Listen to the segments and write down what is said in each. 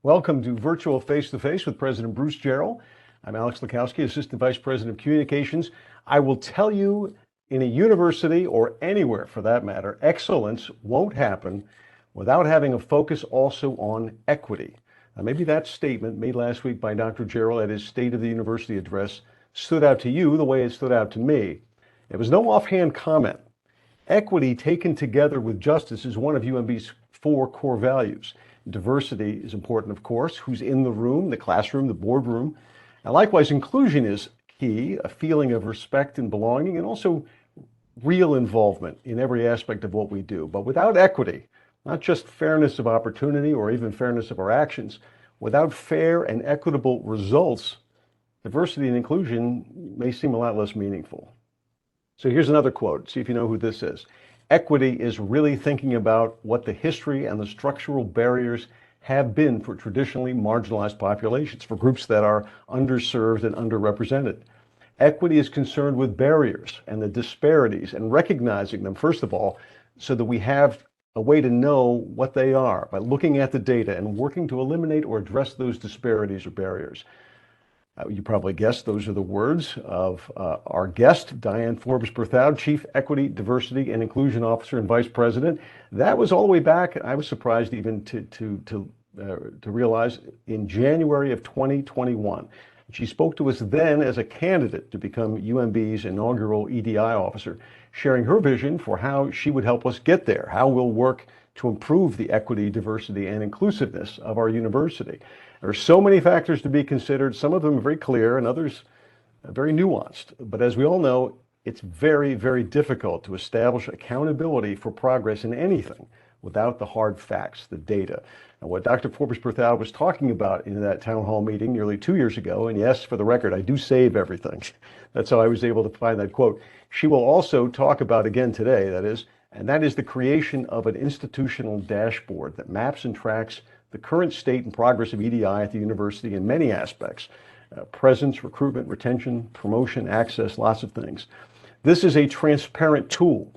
Welcome to Virtual Face-to-Face with President Bruce Jarrell. I'm Alex Lukowski, Assistant Vice President of Communications. I will tell you, in a university or anywhere for that matter, excellence won't happen without having a focus also on equity. Now, maybe that statement made last week by Dr. Jarrell at his State of the University address stood out to you the way it stood out to me. It was no offhand comment. Equity taken together with justice is one of UMB's 4 core values. Diversity is important, of course, who's in the room, the classroom, the boardroom. And likewise, inclusion is key, a feeling of respect and belonging, and also real involvement in every aspect of what we do. But without equity, not just fairness of opportunity or even fairness of our actions, without fair and equitable results, diversity and inclusion may seem a lot less meaningful. So here's another quote. See if you know who this is. Equity is really thinking about what the history and the structural barriers have been for traditionally marginalized populations, for groups that are underserved and underrepresented. Equity is concerned with barriers and the disparities and recognizing them, first of all, so that we have a way to know what they are by looking at the data and working to eliminate or address those disparities or barriers. You probably guessed those are the words of our guest, Diane Forbes Berthoud, Chief Equity, Diversity, and Inclusion Officer and Vice President. That was all the way back, I was surprised even to realize, in January of 2021. She spoke to us then as a candidate to become UMB's inaugural EDI officer, sharing her vision for how she would help us get there, how we'll work to improve the equity, diversity, and inclusiveness of our university. There are so many factors to be considered, some of them very clear and others very nuanced. But as we all know, it's very, very difficult to establish accountability for progress in anything without the hard facts, the data. And what Dr. Forbes Berthoud was talking about in that town hall meeting nearly 2 years ago, and yes, for the record, I do save everything. That's how I was able to find that quote. She will also talk about again today, that is the creation of an institutional dashboard that maps and tracks the current state and progress of EDI at the university in many aspects, presence, recruitment, retention, promotion, access, lots of things. This is a transparent tool.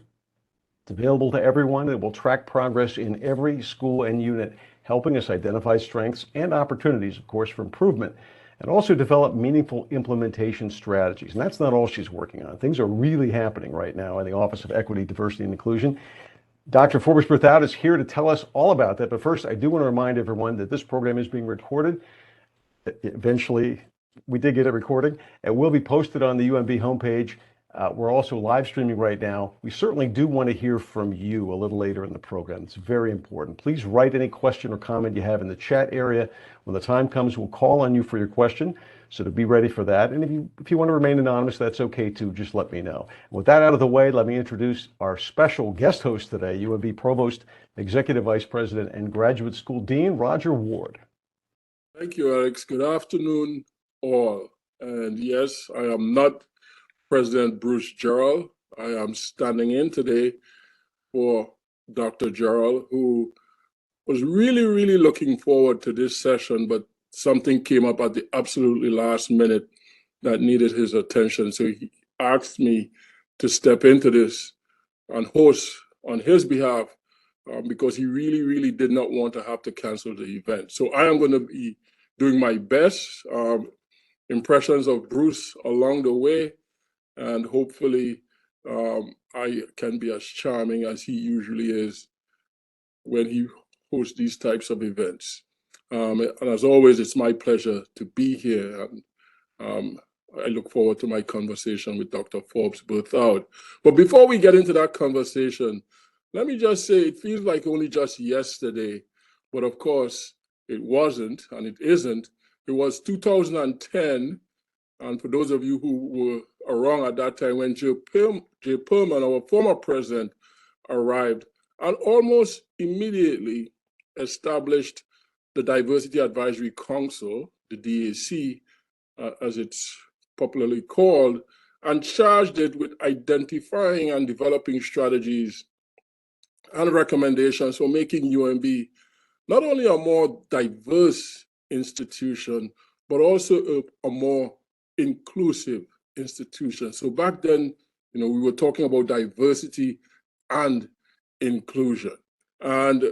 It's available to everyone. It will track progress in every school and unit, helping us identify strengths and opportunities, of course, for improvement, and also develop meaningful implementation strategies. And that's not all she's working on. Things are really happening right now in the Office of Equity, Diversity, and Inclusion. Dr. Forbes Berthoud is here to tell us all about that. But first, I do want to remind everyone that this program is being recorded. Eventually, we did get it recorded. It will be posted on the UMB homepage. We're also live streaming right now. We certainly do want to hear from you a little later in the program. It's very important. Please write any question or comment you have in the chat area. When the time comes, we'll call on you for your question. So to be ready for that. And if you want to remain anonymous, that's okay too. Just let me know. With that out of the way, let me introduce our special guest host today, UMB Provost, Executive Vice President, and Graduate School Dean, Roger Ward. Thank you, Alex. Good afternoon, all. And yes, I am not President Bruce Jarrell. I am standing in today for Dr. Jarrell, who was really, really looking forward to this session, but something came up at the absolutely last minute that needed his attention. So he asked me to step into this and host on his behalf because he really, really did not want to have to cancel the event. So I am going to be doing my best impressions of Bruce along the way, and hopefully I can be as charming as he usually is when he hosts these types of events. And as always, it's my pleasure to be here. And I look forward to my conversation with Dr. Forbes Berthoud. But before we get into that conversation, let me just say it feels like only just yesterday, but of course it wasn't and it isn't. It was 2010. And for those of you who were around at that time, when Jay Perlman, our former president, arrived and almost immediately established the Diversity Advisory Council, the DAC, as it's popularly called, and charged it with identifying and developing strategies and recommendations for making UMB not only a more diverse institution, but also a more inclusive institution. So back then, we were talking about diversity and inclusion, and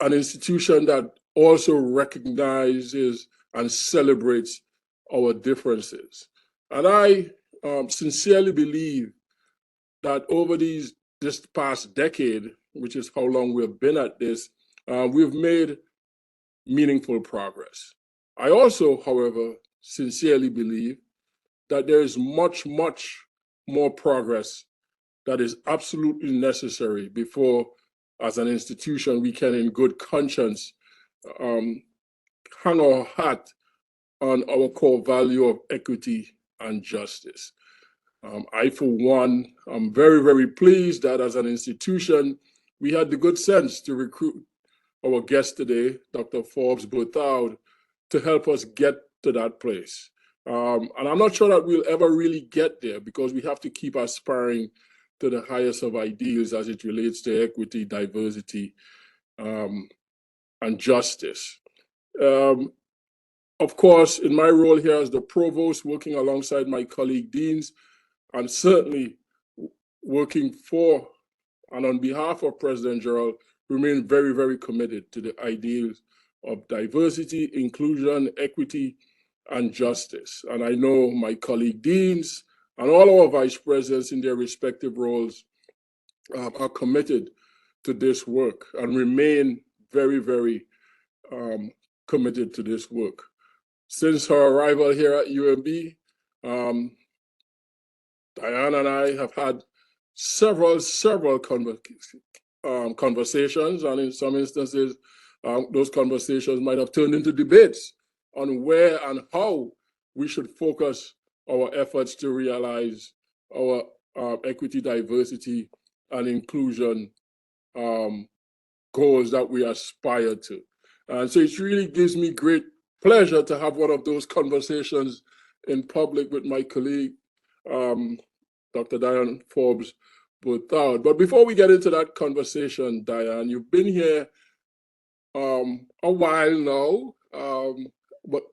an institution that also recognizes and celebrates our differences. And I sincerely believe that over this past decade, which is how long we've been at this, we've made meaningful progress. I also, however, sincerely believe that there is much, much more progress that is absolutely necessary before, as an institution, we can in good conscience hang our hat on our core value of equity and justice. I, for one, am very, very pleased that as an institution, we had the good sense to recruit our guest today, Dr. Forbes Berthoud, to help us get to that place. And I'm not sure that we'll ever really get there, because we have to keep aspiring to the highest of ideals as it relates to equity, diversity, and justice. Of course, in my role here as the provost, working alongside my colleague deans, I'm certainly working for and on behalf of President Jarrell, remain very, very committed to the ideals of diversity, inclusion, equity, and justice. And I know my colleague deans and all our vice presidents in their respective roles are committed to this work and remain very, very committed to this work. Since her arrival here at UMB, Diane and I have had several conversations, and in some instances, those conversations might have turned into debates on where and how we should focus our efforts to realize our equity, diversity, and inclusion goals that we aspire to. And so it really gives me great pleasure to have one of those conversations in public with my colleague, Dr. Diane Forbes Berthoud. But before we get into that conversation, Diane, you've been here a while now, but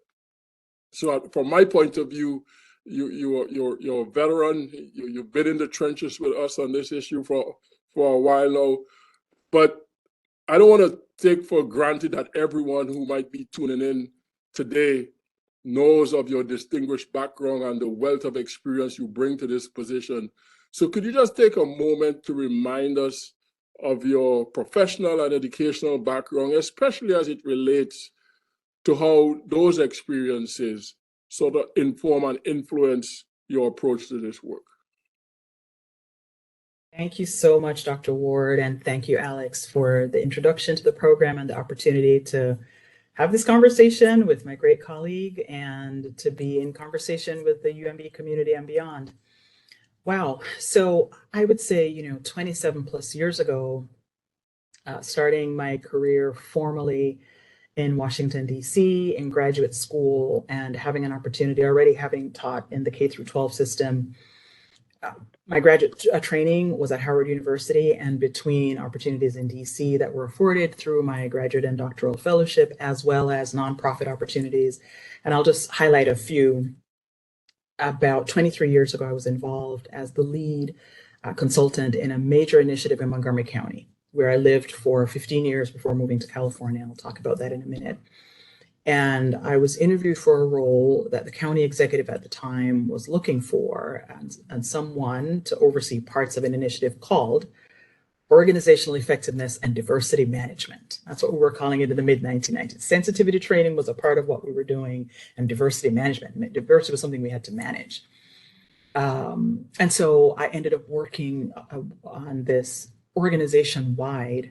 so from my point of view, you're a veteran. You've been in the trenches with us on this issue for a while now. But I don't want to take for granted that everyone who might be tuning in today knows of your distinguished background and the wealth of experience you bring to this position. So could you just take a moment to remind us of your professional and educational background, especially as it relates to how those experiences sort of inform and influence your approach to this work? Thank you so much, Dr. Ward, and thank you, Alex, for the introduction to the program and the opportunity to have this conversation with my great colleague and to be in conversation with the UMB community and beyond. Wow. So I would say, 27 plus years ago, starting my career formally in Washington, D.C., in graduate school, and having an opportunity, already having taught in the K through 12 system. My graduate training was at Howard University, and between opportunities in DC that were afforded through my graduate and doctoral fellowship, as well as nonprofit opportunities. And I'll just highlight a few. About 23 years ago, I was involved as the lead consultant in a major initiative in Montgomery County, where I lived for 15 years before moving to California. I'll talk about that in a minute. And I was interviewed for a role that the county executive at the time was looking for, and someone to oversee parts of an initiative called Organizational Effectiveness and Diversity Management. That's what we were calling it in the mid-1990s. Sensitivity training was a part of what we were doing, and diversity management. Diversity was something we had to manage. And so I ended up working on this organization-wide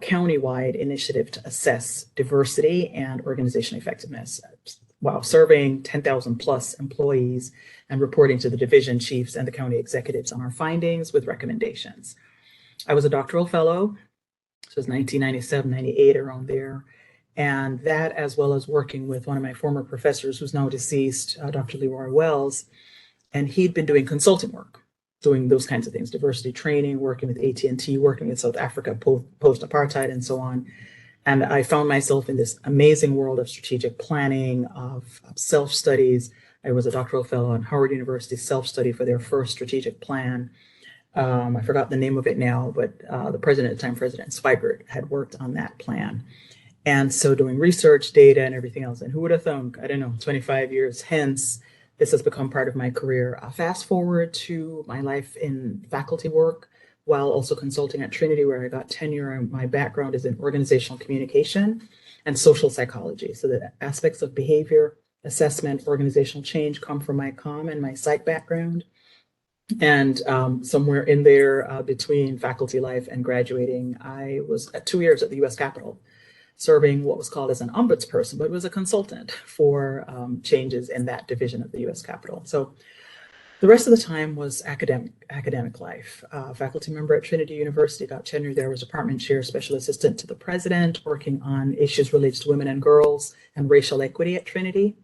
county-wide initiative to assess diversity and organizational effectiveness while serving 10,000 plus employees and reporting to the division chiefs and the county executives on our findings with recommendations. I was a doctoral fellow, so it was 1997, 98, around there. And that, as well as working with one of my former professors who's now deceased, Dr. Leroy Wells, and he'd been doing consulting work, doing those kinds of things, diversity training, working with AT&T, working with South Africa post-apartheid and so on. And I found myself in this amazing world of strategic planning, of self-studies. I was a doctoral fellow at Howard University self-study for their first strategic plan. I forgot the name of it now, but the president at the time, President Swigert, had worked on that plan. And so doing research, data, and everything else. And who would have thunk, I don't know, 25 years hence, this has become part of my career. Fast forward to my life in faculty work while also consulting at Trinity, where I got tenure. And my background is in organizational communication and social psychology. So the aspects of behavior, assessment, organizational change come from my comm and my psych background. And somewhere in there between faculty life and graduating, I was at 2 years at the US Capitol, serving what was called as an ombudsperson, but was a consultant for changes in that division of the US Capitol. So the rest of the time was academic life. Faculty member at Trinity University, got tenure there, was department chair, special assistant to the president, working on issues related to women and girls and racial equity at Trinity.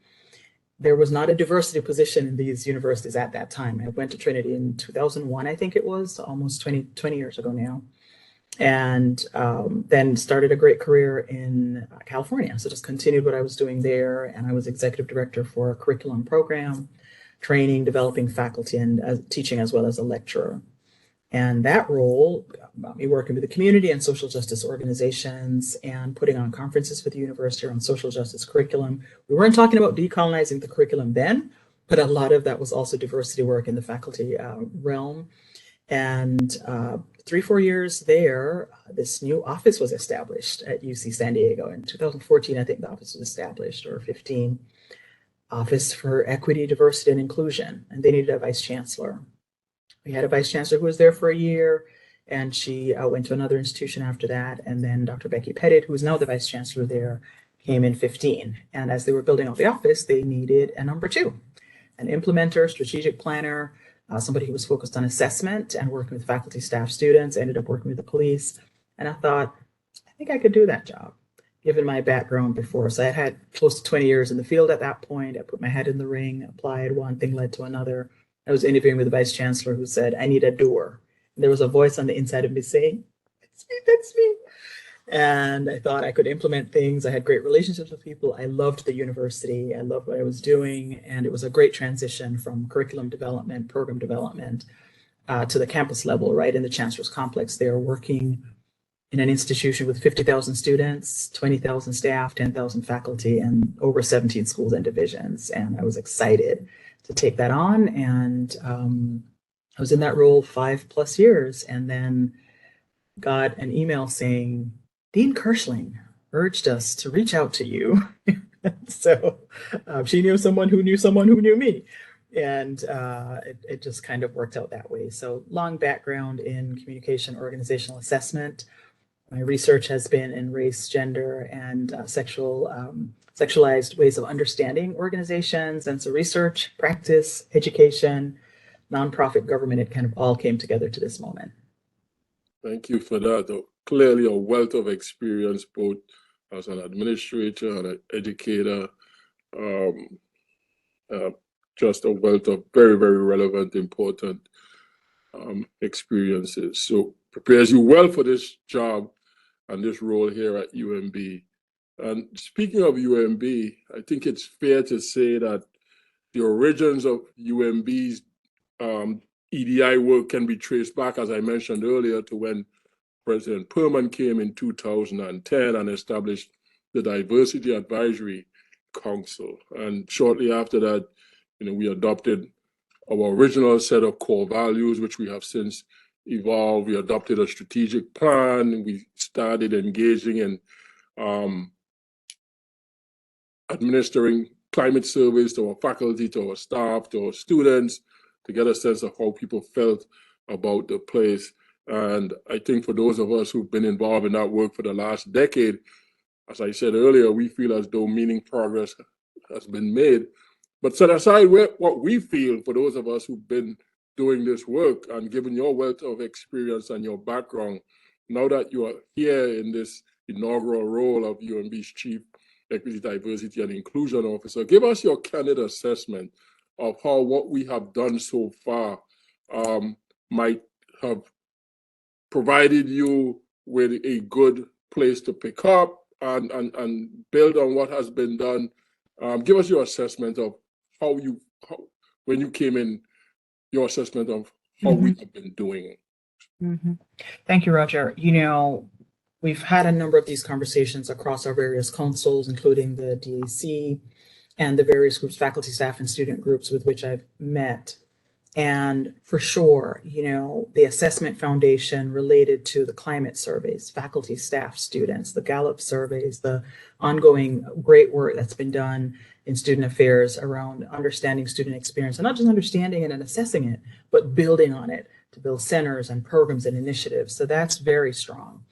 There was not a diversity position in these universities at that time. I went to Trinity in 2001, I think it was, almost 20 years ago now. And then started a great career in California. So just continued what I was doing there. And I was executive director for a curriculum program, training, developing faculty, and teaching as well as a lecturer. And that role got me working with the community and social justice organizations and putting on conferences for the university on social justice curriculum. We weren't talking about decolonizing the curriculum then, but a lot of that was also diversity work in the faculty realm. And 3-4 years there, this new office was established at UC San Diego. In 2014, I think the office was established, or 15, Office for Equity, Diversity, and Inclusion. And they needed a vice chancellor. We had a vice chancellor who was there for a year, and she went to another institution after that. And then Dr. Becky Pettit, who is now the vice chancellor there, came in 15. And as they were building out the office, they needed a number 2, an implementer, strategic planner, somebody who was focused on assessment and working with faculty, staff, students, ended up working with the police. And I thought, I think I could do that job, given my background before. So I had close to 20 years in the field at that point. I put my head in the ring, applied, one thing led to another. I was interviewing with the vice chancellor who said, I need a doer. And there was a voice on the inside of me saying, that's me. And I thought I could implement things. I had great relationships with people. I loved the university. I loved what I was doing. And it was a great transition from curriculum development, program development, to the campus level, right in the Chancellor's Complex. They are working in an institution with 50,000 students, 20,000 staff, 10,000 faculty, and over 17 schools and divisions. And I was excited to take that on. And I was in that role 5+ years, and then got an email saying, Dean Kirschling urged us to reach out to you. So she knew someone who knew someone who knew me. And it just kind of worked out that way. So long background in communication, organizational assessment. My research has been in race, gender, and sexualized ways of understanding organizations. And so research, practice, education, nonprofit, government, it kind of all came together to this moment. Thank you for that. Clearly a wealth of experience, both as an administrator and an educator. Just a wealth of very, very relevant, important experiences. So prepares you well for this job and this role here at UMB. And speaking of UMB, I think it's fair to say that the origins of UMB's EDI work can be traced back, as I mentioned earlier, to when President Perman came in 2010 and established the Diversity Advisory Council. And shortly after that, we adopted our original set of core values, which we have since evolved. We adopted a strategic plan. We started engaging in administering climate surveys to our faculty, to our staff, to our students, to get a sense of how people felt about the place. And I think for those of us who've been involved in that work for the last decade, as I said earlier, we feel as though meaningful progress has been made. But set aside what we feel, for those of us who've been doing this work, and given your wealth of experience and your background, now that you are here in this inaugural role of UMB's Chief Equity, Diversity, and Inclusion Officer, give us your candid assessment of how what we have done so far might have provided you with a good place to pick up and build on what has been done. Give us your assessment of when you came in, your assessment of how we have been doing. Thank you, Roger. we've had a number of these conversations across our various councils, including the DAC and the various groups, faculty, staff, and student groups with which I've met. And for sure, the assessment foundation related to the climate surveys, faculty, staff, students, the Gallup surveys, the ongoing great work that's been done in student affairs around understanding student experience, and not just understanding it and assessing it, but building on it to build centers and programs and initiatives. So that's very strong.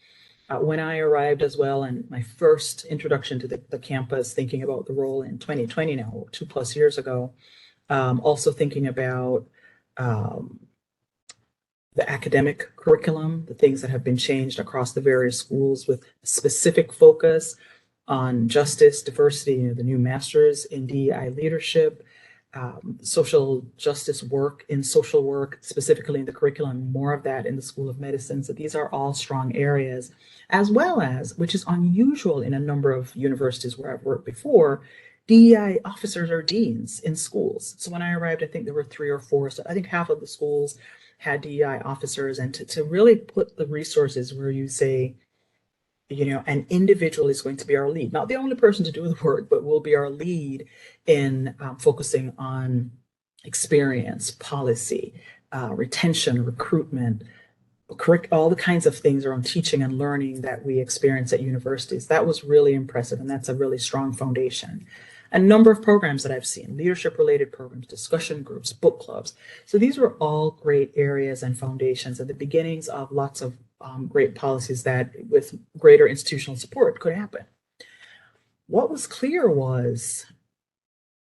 When I arrived as well, and my first introduction to the campus, thinking about the role in 2020 now, 2+ years ago, also thinking about the academic curriculum, the things that have been changed across the various schools with specific focus on justice, diversity, the new masters in DEI leadership, social justice work in social work, specifically in the curriculum, more of that in the School of Medicine. So these are all strong areas, as well as, which is unusual in a number of universities where I've worked before, DEI officers or deans in schools. So when I arrived, I think there were 3 or 4. So I think half of the schools had DEI officers, and to really put the resources where you say, an individual is going to be our lead, not the only person to do the work, but will be our lead in focusing on experience, policy, retention, recruitment, all the kinds of things around teaching and learning that we experience at universities. That was really impressive, and that's a really strong foundation. A number of programs that I've seen, leadership-related programs, discussion groups, book clubs. So these were all great areas and foundations and the beginnings of lots of great policies that, with greater institutional support, could happen. What was clear was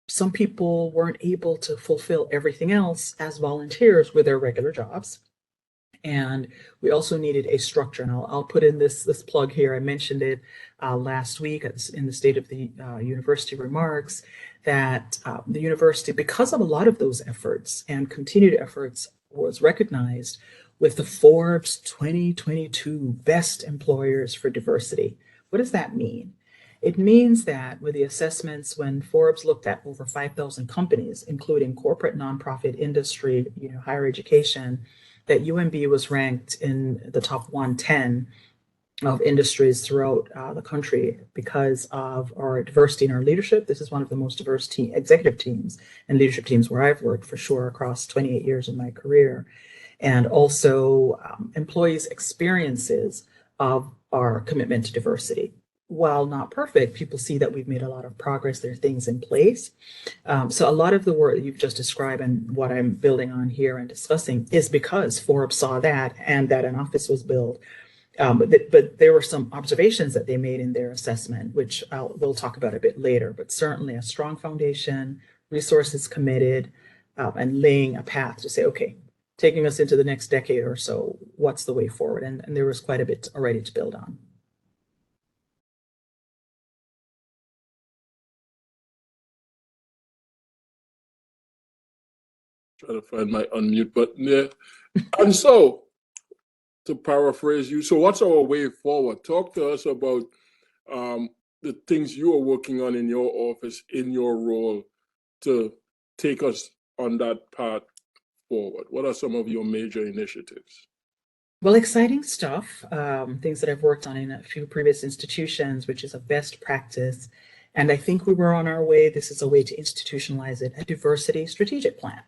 some people weren't able to fulfill everything else as volunteers with their regular jobs. And we also needed a structure. And I'll put in this plug here. I mentioned it last week in the State of the University remarks that the university, because of a lot of those efforts and continued efforts, was recognized with the Forbes 2022 Best Employers for Diversity. What does that mean? It means that with the assessments, when Forbes looked at over 5,000 companies, including corporate, nonprofit, industry, higher education, that UMB was ranked in the top 110 of industries throughout the country because of our diversity in our leadership. This is one of the most diverse executive teams and leadership teams where I've worked for sure across 28 years of my career. And also employees' experiences of our commitment to diversity. While not perfect, people see that we've made a lot of progress. There are things in place. So a lot of the work that you've just described and what I'm building on here and discussing is because Forbes saw that and that an office was built. But there were some observations that they made in their assessment, which we'll talk about a bit later, but certainly a strong foundation, resources committed, and laying a path to say, okay, taking us into the next decade or so, what's the way forward? And there was quite a bit already to build on. Trying to find my unmute button there. And so, to paraphrase you, so what's our way forward? Talk to us about the things you are working on in your office, in your role, to take us on that path forward. What are some of your major initiatives? Well, exciting stuff, things that I've worked on in a few previous institutions, which is a best practice. And I think we were on our way. This is a way to institutionalize it, a diversity strategic plan.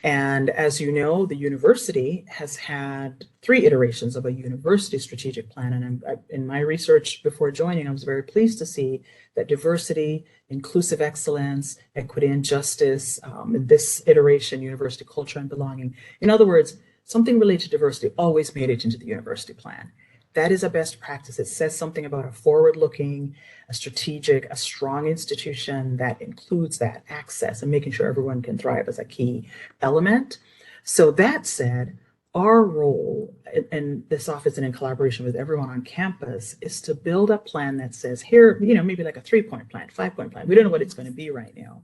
And as you know, the university has had 3 iterations of a university strategic plan. And in my research before joining, I was very pleased to see that diversity, inclusive excellence, equity and justice, in this iteration, university culture and belonging. In other words, something related to diversity always made it into the university plan. That is a best practice. It says something about a forward-looking, a strategic, a strong institution that includes that access and making sure everyone can thrive as a key element. So that said, our role in this office and in collaboration with everyone on campus is to build a plan that says here, maybe like a 3-point plan, 5-point plan. We don't know what it's going to be right now.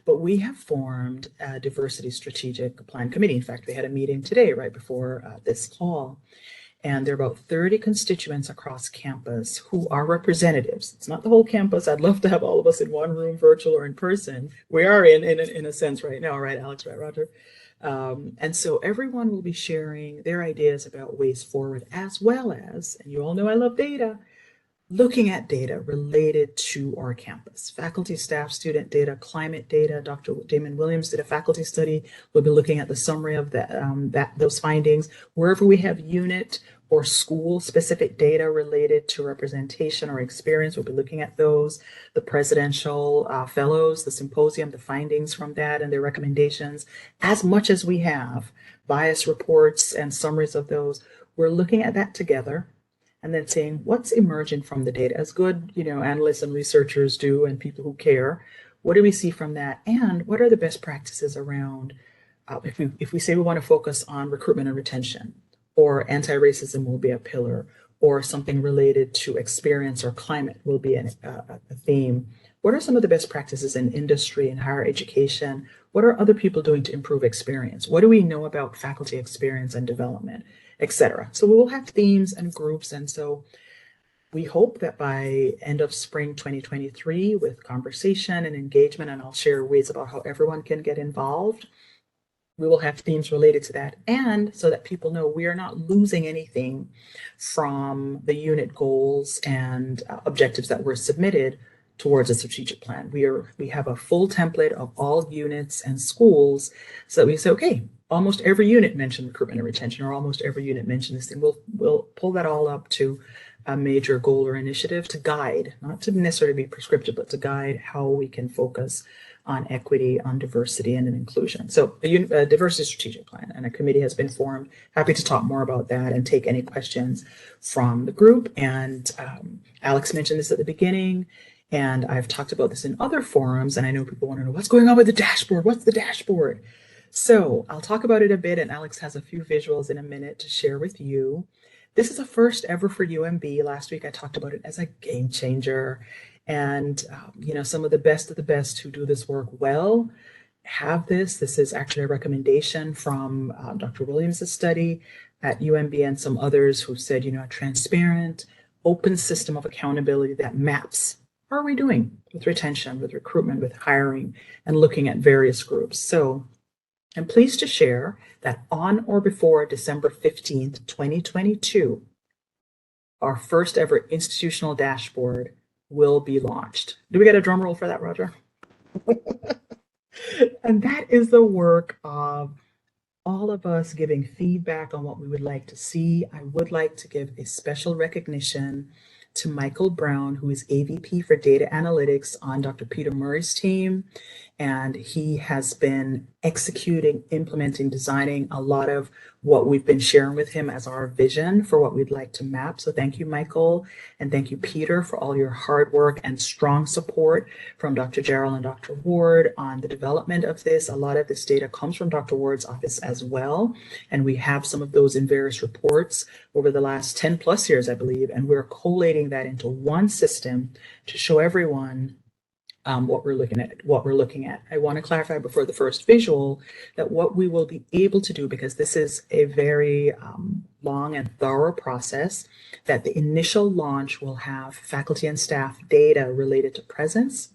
But we have formed a diversity strategic plan committee. In fact, we had a meeting today right before this call. And there are about 30 constituents across campus who are representatives. It's not the whole campus. I'd love to have all of us in one room, virtual or in person. We are in a sense right now, right, Alex, right, Roger? And so everyone will be sharing their ideas about ways forward, as well as, and you all know I love data, looking at data related to our campus. Faculty, staff, student data, climate data. Dr. Damon Williams did a faculty study. We'll be looking at the summary of those findings. Wherever we have unit or school specific data related to representation or experience, we'll be looking at those. The presidential fellows, the symposium, the findings from that and their recommendations. As much as we have bias reports and summaries of those, we're looking at that together and then saying what's emerging from the data, as good, analysts and researchers do, and people who care. What do we see from that, and what are the best practices around? If we say we want to focus on recruitment and retention, or anti-racism will be a pillar, or something related to experience or climate will be a theme. What are some of the best practices in industry and higher education? What are other people doing to improve experience? What do we know about faculty experience and development, etc.? So we will have themes and groups. And so we hope that by end of spring 2023, with conversation and engagement, and I'll share ways about how everyone can get involved, we will have themes related to that. And so that people know we are not losing anything from the unit goals and objectives that were submitted towards a strategic plan. We have a full template of all units and schools, so that we say, okay, almost every unit mentioned recruitment and retention, or almost every unit mentioned this thing. We'll pull that all up to a major goal or initiative to guide, not to necessarily be prescriptive, but to guide how we can focus on equity, on diversity, and inclusion. So a diversity strategic plan, and a committee has been formed. Happy to talk more about that and take any questions from the group. And Alex mentioned this at the beginning, and I've talked about this in other forums, and I know people want to know what's going on with the dashboard. What's the dashboard? So I'll talk about it a bit, and Alex has a few visuals in a minute to share with you. This is a first ever for UMB. Last week I talked about it as a game changer. And, some of the best who do this work well have this. This is actually a recommendation from Dr. Williams' study at UMB and some others who said, a transparent, open system of accountability that maps how are we doing with retention, with recruitment, with hiring, and looking at various groups. So I'm pleased to share that on or before December 15th, 2022, our first ever institutional dashboard will be launched. Do we get a drum roll for that, Roger? And that is the work of all of us giving feedback on what we would like to see. I would like to give a special recognition to Michael Brown, who is AVP for Data Analytics on Dr. Peter Murray's team. And he has been executing, implementing, designing a lot of what we've been sharing with him as our vision for what we'd like to map. So thank you, Michael, and thank you, Peter, for all your hard work and strong support from Dr. Jarrell and Dr. Ward on the development of this. A lot of this data comes from Dr. Ward's office as well, and we have some of those in various reports over the last 10 plus years, I believe, and we're collating that into one system to show everyone what we're looking at. I want to clarify before the first visual that what we will be able to do, because this is a very long and thorough process, that the initial launch will have faculty and staff data related to presence,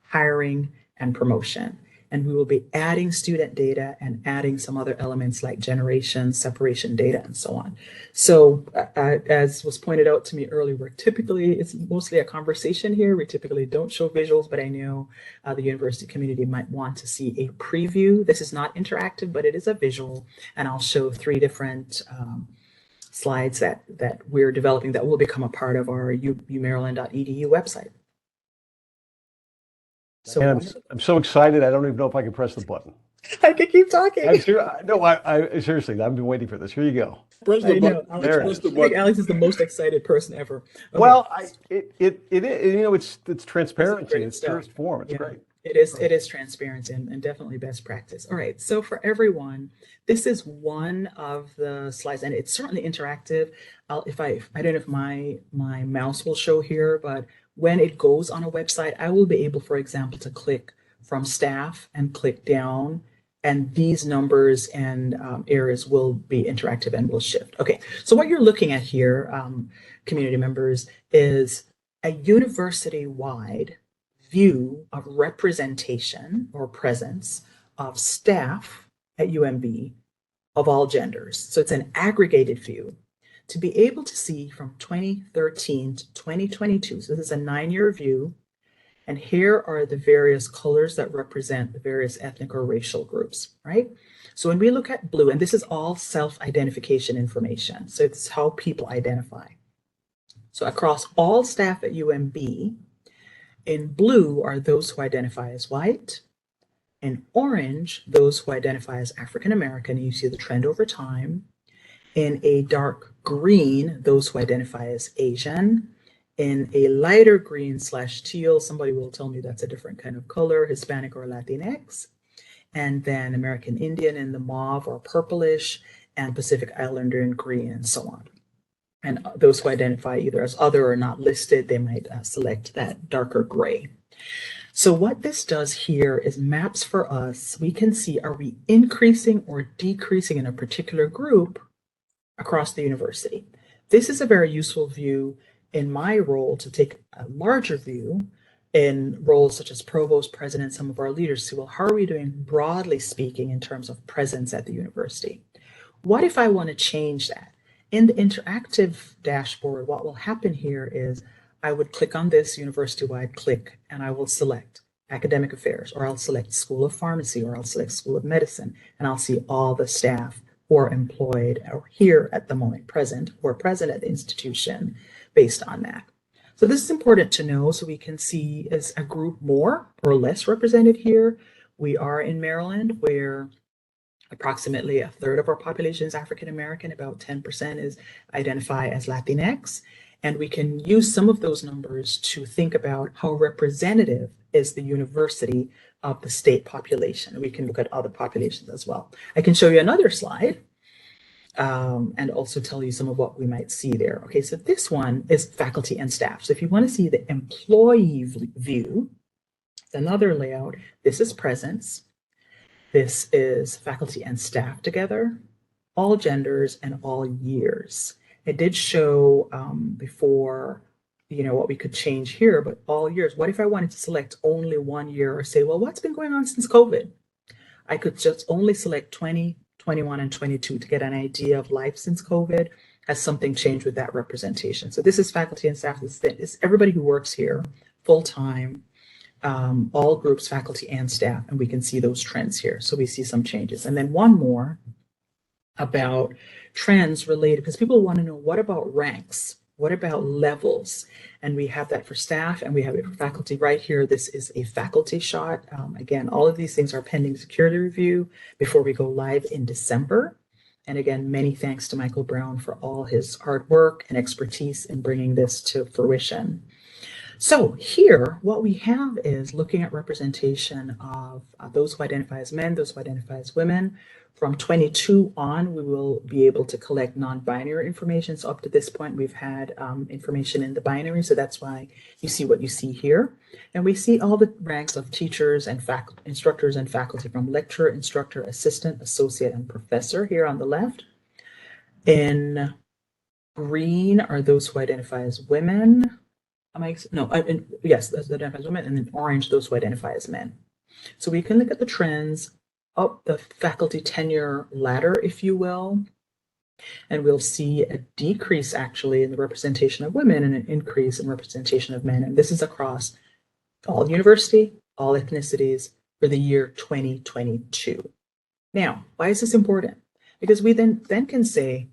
hiring, and promotion. And we will be adding student data and adding some other elements like generation, separation data, and so on. So as was pointed out to me earlier, it's mostly a conversation here. We typically don't show visuals, but I know the university community might want to see a preview. This is not interactive, but it is a visual. And I'll show 3 different slides that we're developing that will become a part of our umaryland.edu website. So I'm so excited. I don't even know if I can press the button. I can keep talking. I seriously, I've been waiting for this. Here you go. Press the button. I think Alex is the most excited person ever. Okay. Well, it is. It's transparency in its purest form. It's great. It is transparency and definitely best practice. All right. So for everyone, this is one of the slides, and it's certainly interactive. I don't know if my mouse will show here, but when it goes on a website, I will be able, for example, to click from staff and click down, and these numbers and areas will be interactive and will shift. Okay, so what you're looking at here, community members, is a university-wide view of representation or presence of staff at UMB of all genders. So it's an aggregated view. To be able to see from 2013 to 2022, so this is a 9-year view, and here are the various colors that represent the various ethnic or racial groups, right? So when we look at blue, and this is all self-identification information, so it's how people identify. So across all staff at UMB, in blue are those who identify as white. In orange, those who identify as African American. You see the trend over time. In a dark green, those who identify as Asian. In a lighter green / teal, somebody will tell me that's a different kind of color, Hispanic or Latinx. And then American Indian in the mauve or purplish, and Pacific Islander in green, and so on. And those who identify either as other or not listed, they might select that darker gray. So what this does here is maps for us. We can see, are we increasing or decreasing in a particular group across the university? This is a very useful view in my role to take a larger view in roles such as provost, president, some of our leaders say, well, how are we doing broadly speaking in terms of presence at the university? What if I want to change that? In the interactive dashboard, what will happen here is I would click on this university-wide click and I will select academic affairs, or I'll select School of Pharmacy, or I'll select School of Medicine, and I'll see all the staff who are employed or here at the moment present or present at the institution based on that. So this is important to know so we can see is a group more or less represented here. We are in Maryland where approximately a third of our population is African American, about 10% is identify as Latinx. And we can use some of those numbers to think about how representative is the university of the state population. We can look at other populations as well. I can show you another slide and also tell you some of what we might see there. Okay, so this one is faculty and staff. So if you want to see the employee view, another layout, this is presence. This is faculty and staff together, all genders and all years. It did show before, what we could change here, but all years. What if I wanted to select only 1 year or say, well, what's been going on since COVID? I could just only select 20, 21, and 22 to get an idea of life since COVID. Has something changed with that representation? So this is faculty and staff. This is everybody who works here full-time, all groups, faculty and staff, and we can see those trends here. So we see some changes. And then one more about trends related, because people want to know, what about ranks? What about levels? And we have that for staff and we have it for faculty right here. This is a faculty shot. Again, all of these things are pending security review before we go live in December. And again, many thanks to Michael Brown for all his hard work and expertise in bringing this to fruition. So here, what we have is looking at representation of those who identify as men, those who identify as women. From 22 on, we will be able to collect non-binary information. So up to this point, we've had information in the binary. So that's why you see what you see here. And we see all the ranks of teachers and instructors and faculty from lecturer, instructor, assistant, associate, and professor here on the left. In green are those who identify as women. Yes, those who identify as women. And in orange, those who identify as men. So we can look at the trends up the faculty tenure ladder, if you will, and we'll see a decrease actually in the representation of women and an increase in representation of men. And this is across all university, all ethnicities for the year 2022. Now, why is this important? Because we then can say,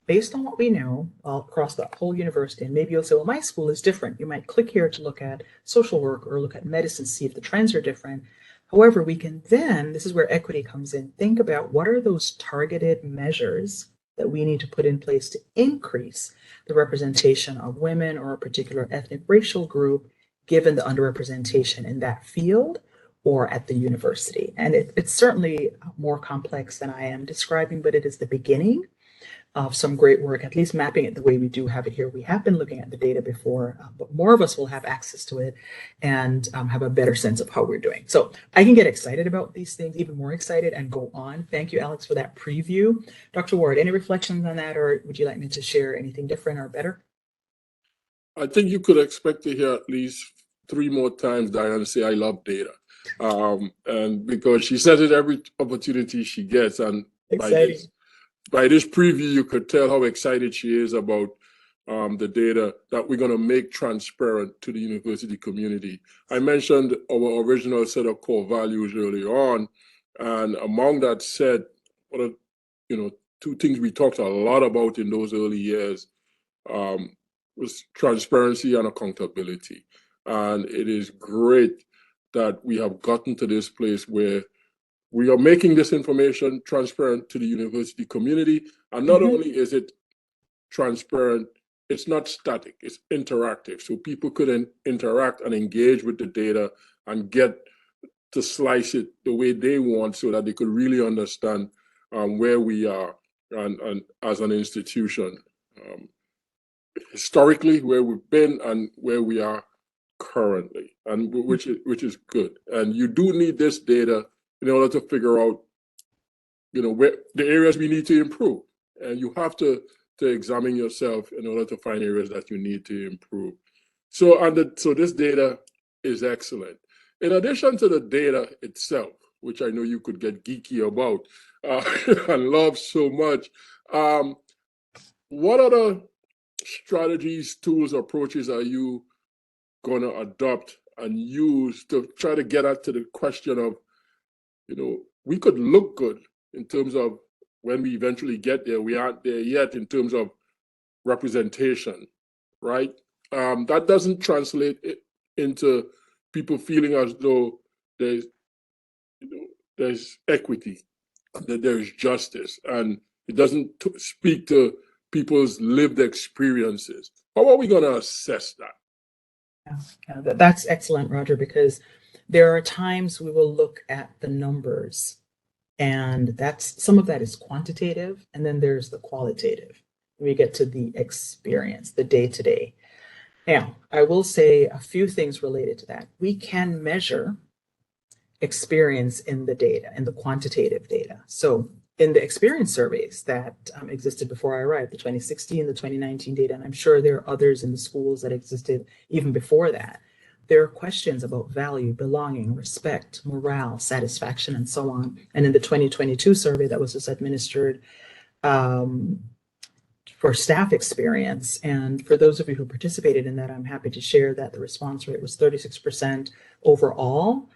based on what we know all across the whole university, and maybe you'll say, well, my school is different. You might click here to look at social work or look at medicine, see if the trends are different. However, we can then, this is where equity comes in, think about what are those targeted measures that we need to put in place to increase the representation of women or a particular ethnic racial group, given the underrepresentation in that field or at the university. And it's certainly more complex than I am describing, but it is the beginning of some great work, at least mapping it the way we do have it here. We have been looking at the data before, but more of us will have access to it and have a better sense of how we're doing. So I can get excited about these things, even more excited, and go on. Thank you, Alex, for that preview. Dr. Ward, any reflections on that, or would you like me to share anything different or better? I think you could expect to hear at least 3 more times Diane say, I love data. And because she says it every opportunity she gets, and Exciting. by this preview, you could tell how excited she is about the data that we're going to make transparent to the university community. I mentioned our original set of core values earlier on, and among that set, one of two things we talked a lot about in those early years was transparency and accountability. And it is great that we have gotten to this place where we are making this information transparent to the university community. And not only is it transparent, it's not static, it's interactive. So people could interact and engage with the data and get to slice it the way they want so that they could really understand where we are and as an institution, historically, where we've been and where we are currently, and which is good. And you do need this data in order to figure out, where the areas we need to improve. And you have to examine yourself in order to find areas that you need to improve. So this data is excellent. In addition to the data itself, which I know you could get geeky about and love so much, what other strategies, tools, approaches are you going to adopt and use to try to get at to the question of, we could look good in terms of when we eventually get there. We aren't there yet in terms of representation, right? That doesn't translate into people feeling as though there's equity, that there's justice, and it doesn't speak to people's lived experiences. How are we going to assess that? Yeah, that's excellent, Roger, because there are times we will look at the numbers, and some of that is quantitative, and then there's the qualitative. We get to the experience, the day-to-day. Now, I will say a few things related to that. We can measure experience in the data, in the quantitative data. So in the experience surveys that existed before I arrived, the 2016, the 2019 data, and I'm sure there are others in the schools that existed even before that, there are questions about value, belonging, respect, morale, satisfaction, and so on. And in the 2022 survey that was just administered for staff experience, and for those of you who participated in that, I'm happy to share that the response rate was 36% overall,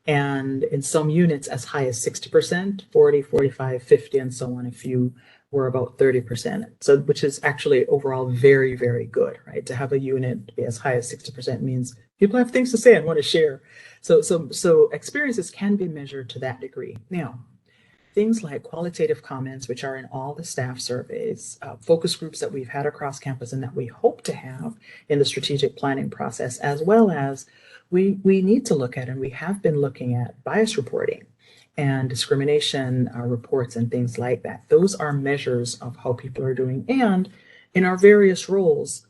and in some units as high as 60%, 40, 45, 50, and so on, if you were about 30%. So, which is actually overall very, very good, right? To have a unit be as high as 60% means people have things to say and want to share. So experiences can be measured to that degree. Now, things like qualitative comments, which are in all the staff surveys, focus groups that we've had across campus and that we hope to have in the strategic planning process, as well as we need to look at, and we have been looking at, bias reporting and discrimination reports and things like that. Those are measures of how people are doing. And in our various roles,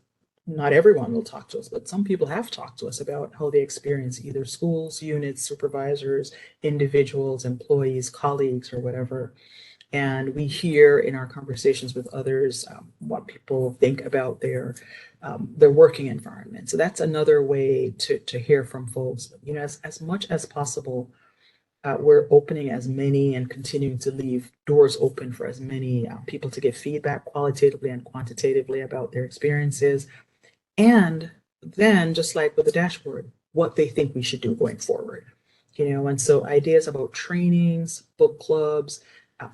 not everyone will talk to us, but some people have talked to us about how they experience either schools, units, supervisors, individuals, employees, colleagues, or whatever. And we hear in our conversations with others what people think about their working environment. So that's another way to hear from folks. As much as possible, we're opening as many and continuing to leave doors open for as many people to give feedback qualitatively and quantitatively about their experiences. And then, just like with the dashboard, what they think we should do going forward. And so ideas about trainings, book clubs,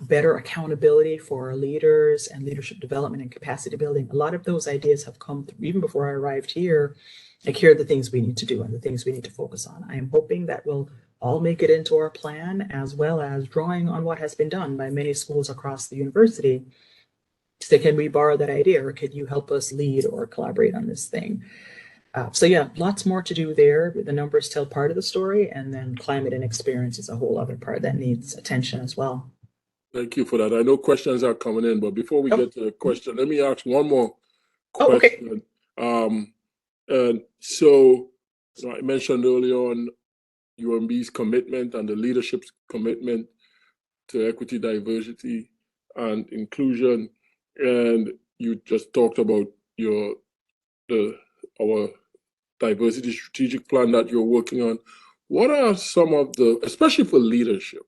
better accountability for our leaders and leadership development and capacity building. A lot of those ideas have come through even before I arrived here. Like, here are the things we need to do and the things we need to focus on. I am hoping that we'll all make it into our plan, as well as drawing on what has been done by many schools across the university. Say, can we borrow that idea, or could you help us lead or collaborate on this thing? So yeah, lots more to do there. The numbers tell part of the story, and then climate and experience is a whole other part that needs attention as well. Thank you for that. I know questions are coming in, but before we get to the question, let me ask one more question. And so I mentioned earlier on UMB's commitment and the leadership's commitment to equity, diversity, and inclusion. And you just talked about our diversity strategic plan that you're working on. what are some of the, especially for leadership,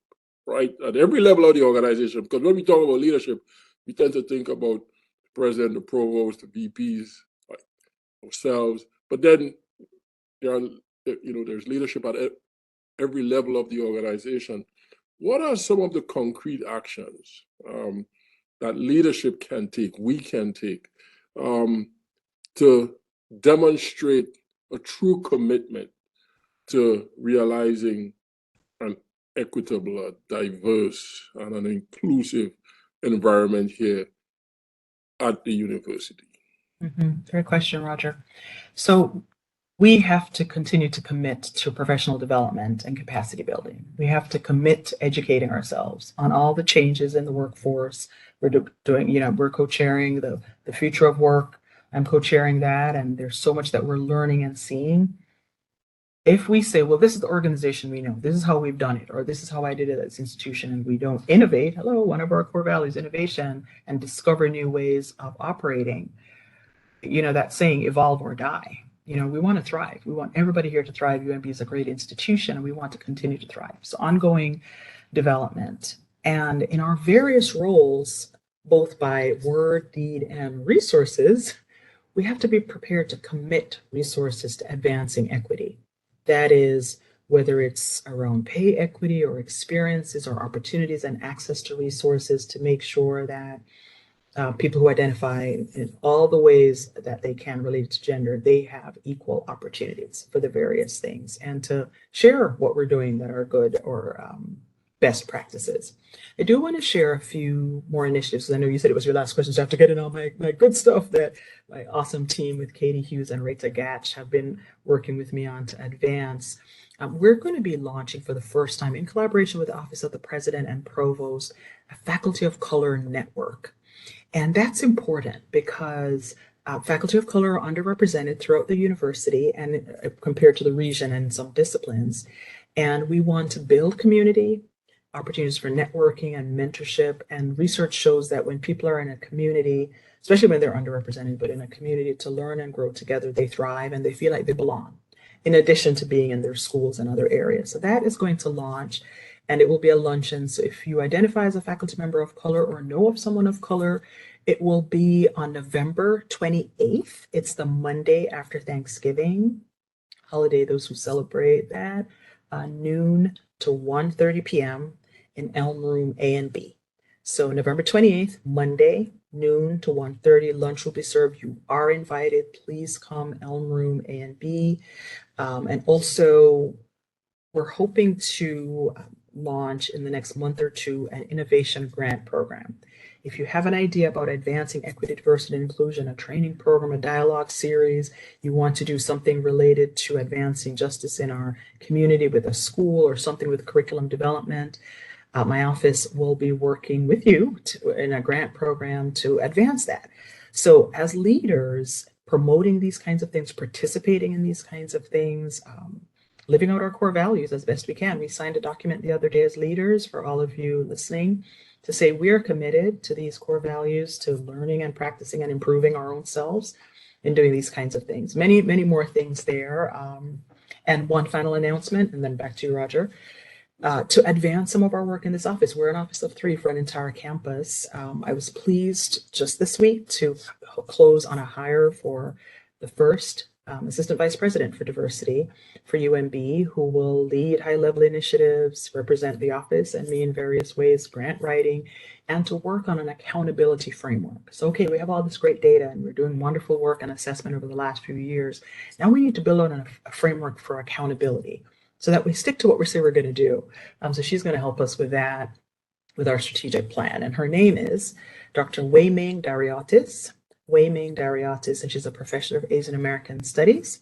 right, at every level of the organization? Because when we talk about leadership, we tend to think about the president, the provost, the VPs, like ourselves. But then there are, there's leadership at every level of the organization. What are some of the concrete actions that leadership can take, we can take, to demonstrate a true commitment to realizing an equitable, diverse, and an inclusive environment here at the university? Great question, Roger. So we have to continue to commit to professional development and capacity building. We have to commit to educating ourselves on all the changes in the workforce. We're doing, we're co-chairing the future of work. I'm co-chairing that, and there's so much that we're learning and seeing. If we say, well, this is the organization we know, this is how we've done it, or this is how I did it at this institution, and we don't innovate, one of our core values, innovation, and discover new ways of operating, that saying, evolve or die. We want to thrive. We want everybody here to thrive. UMB is a great institution, and we want to continue to thrive. So ongoing development. And in our various roles, both by word, deed, and resources, we have to be prepared to commit resources to advancing equity. That is, whether it's around pay equity or experiences or opportunities and access to resources, to make sure that people who identify in all the ways that they can related to gender, they have equal opportunities for the various things, and to share what we're doing that are good or best practices. I do want to share a few more initiatives, because I know you said it was your last question, so I have to get in all my good stuff that my awesome team with Katie Hughes and Rita Gatch have been working with me on to advance. We're going to be launching for the first time, in collaboration with the Office of the President and Provost, a Faculty of Color network. And that's important because faculty of color are underrepresented throughout the university and compared to the region and some disciplines. And we want to build community, opportunities for networking and mentorship. And research shows that when people are in a community, especially when they're underrepresented, but in a community to learn and grow together, they thrive and they feel like they belong, in addition to being in their schools and other areas. So that is going to launch, and it will be a luncheon. So if you identify as a faculty member of color or know of someone of color, it will be on November 28th. It's the Monday after Thanksgiving holiday, those who celebrate that, noon to 1:30 p.m. in Elm Room A and B. So November 28th, Monday, noon to 1:30, lunch will be served. You are invited. Please come, Elm Room A and B. And also, we're hoping to launch in the next month or two an innovation grant program. If you have an idea about advancing equity, diversity, and inclusion, a training program, a dialogue series, you want to do something related to advancing justice in our community with a school or something with curriculum development, my office will be working with you in a grant program to advance that. So as leaders, promoting these kinds of things, participating in these kinds of things, living out our core values as best we can. We signed a document the other day as leaders, for all of you listening, to say we are committed to these core values, to learning and practicing and improving our own selves in doing these kinds of things. Many, many more things there. And one final announcement, and then back to you, Roger. To advance some of our work in this office. We're an office of 3 for an entire campus. I was pleased just this week to close on a hire for the first Assistant Vice President for Diversity for UMB, who will lead high-level initiatives, represent the office and me in various ways, grant writing, and to work on an accountability framework. So, okay, we have all this great data and we're doing wonderful work and assessment over the last few years. Now we need to build on a framework for accountability so that we stick to what we say we're going to do. So she's going to help us with that, with our strategic plan. And her name is Dr. Wei-Ming Dariotis. Wei-Ming Dariotis, and she's a professor of Asian American Studies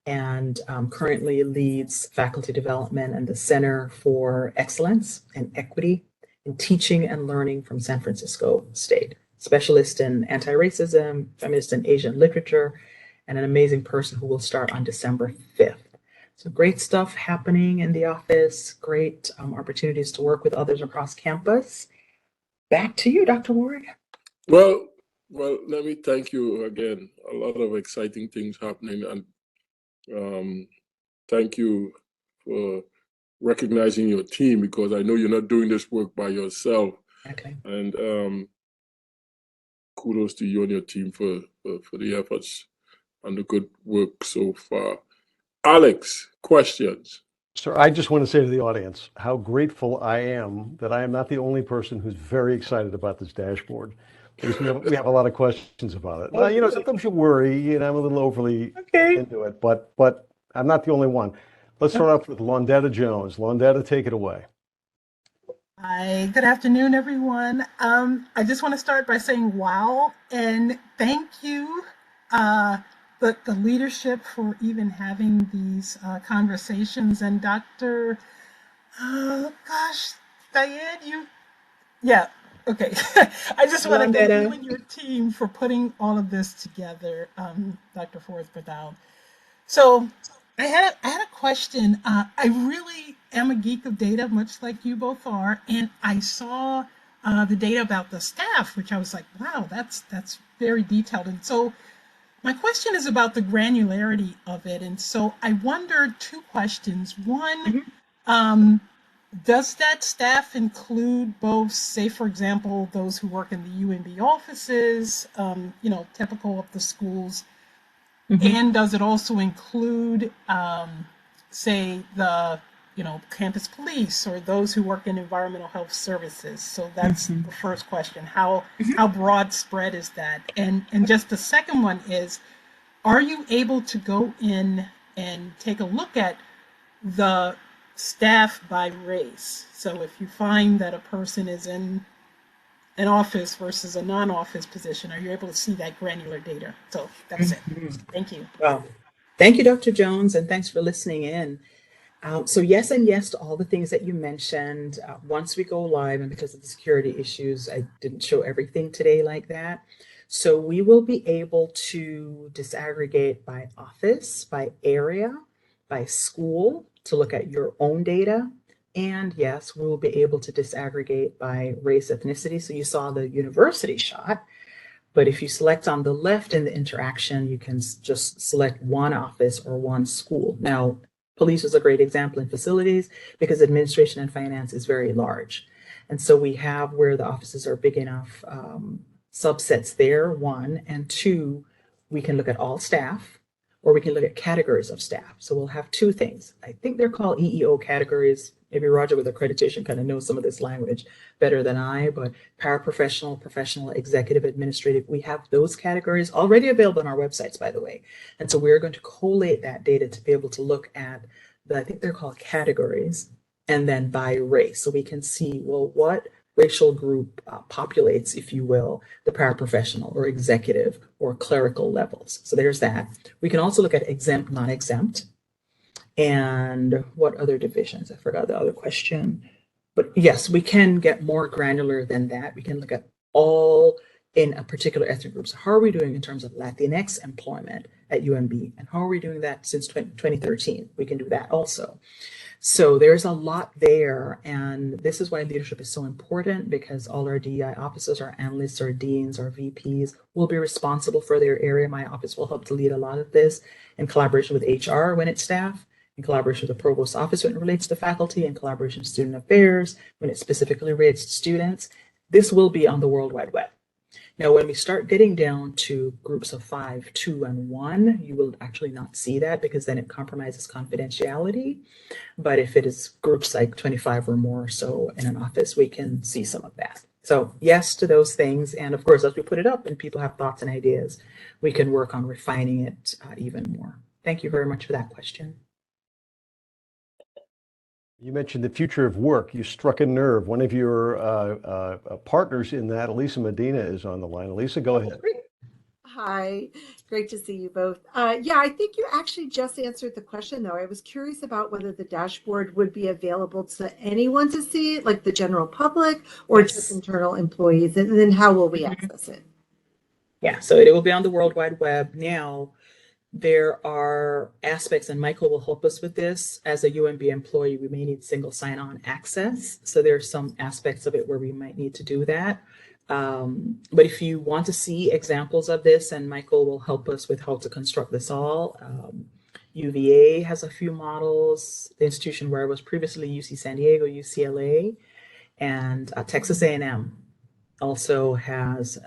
and currently leads faculty development and the Center for Excellence and Equity in Teaching and Learning from San Francisco State. Specialist in anti-racism, feminist and Asian literature, and an amazing person who will start on December 5th. So great stuff happening in the office, great opportunities to work with others across campus. Back to you, Dr. Ward. Well, let me thank you again. A lot of exciting things happening, and thank you for recognizing your team, because I know you're not doing this work by yourself. Okay. And kudos to you and your team for the efforts and the good work so far. Alex, questions? Sir, I just want to say to the audience how grateful I am that I am not the only person who's very excited about this dashboard. Because we have a lot of questions about it. Now, you know, sometimes you worry, and I'm a little overly into it, but I'm not the only one. Let's start off with Londetta Jones. Londetta, take it away. Hi, good afternoon, everyone. I just want to start by saying wow, and thank you, the leadership for even having these conversations. And Dr. Diane, okay. I just want to thank you and your team for putting all of this together, Dr. Forbes Berthoud. So I had a question. I really am a geek of data, much like you both are, and I saw the data about the staff, which I was like, wow, that's very detailed. And so my question is about the granularity of it. And so I wondered two questions. One, does that staff include both, say, for example, those who work in the UMB offices, typical of the schools? And does it also include, say, the, campus police or those who work in environmental health services? So that's the first question. How broad spread is that? And just the second one is, are you able to go in and take a look at the staff by race? So if you find that a person is in an office versus a non-office position, are you able to see that granular data? So that's it. Thank you. Wow. Thank you, Dr. Jones, and thanks for listening in. So yes and yes to all the things that you mentioned. Once we go live, and because of the security issues, I didn't show everything today like that. So we will be able to disaggregate by office, by area, by school, to look at your own data. And yes, we will be able to disaggregate by race, ethnicity. So you saw the university shot, but if you select on the left in the interaction, you can just select one office or one school. Now, police is a great example in facilities because administration and finance is very large. And so we have where the offices are big enough subsets there, one, and two, we can look at all staff, or we can look at categories of staff. So we'll have two things. I think they're called EEO categories. Maybe Roger with accreditation kind of knows some of this language better than I, but paraprofessional, professional, executive, administrative, we have those categories already available on our websites, by the way. And so we're going to collate that data to be able to look at I think they're called categories, and then by race. So we can see, well, what racial group populates, if you will, the paraprofessional or executive or clerical levels. So there's that. We can also look at exempt, non-exempt. And what other divisions? I forgot the other question. But yes, we can get more granular than that. We can look at all in a particular ethnic group. So how are we doing in terms of Latinx employment at UMB? And how are we doing that since 2013? We can do that also. So there's a lot there. And this is why leadership is so important, because all our DEI officers, our analysts, our deans, our VPs will be responsible for their area. My office will help to lead a lot of this in collaboration with HR when it's staff, in collaboration with the provost office when it relates to faculty, in collaboration with student affairs when it specifically relates to students. This will be on the World Wide Web. Now, when we start getting down to groups of 5, 2, and 1, you will actually not see that because then it compromises confidentiality. But if it is groups like 25 or more so in an office, we can see some of that. So yes to those things. And of course, as we put it up and people have thoughts and ideas, we can work on refining it even more. Thank you very much for that question. You mentioned the future of work. You struck a nerve. One of your partners in that, Elisa Medina, is on the line. Elisa, go ahead. Hi, great to see you both. Yeah, I think you actually just answered the question, though. I was curious about whether the dashboard would be available to anyone to see, like the general public, or just internal employees, and then how will we access it? Yeah, so it will be on the World Wide Web. Now, there are aspects, and Michael will help us with this. As a UMB employee, we may need single sign-on access. So there are some aspects of it where we might need to do that. But if you want to see examples of this, and Michael will help us with how to construct this all, UVA has a few models. The institution where I was previously, UC San Diego, UCLA, and Texas A&M also has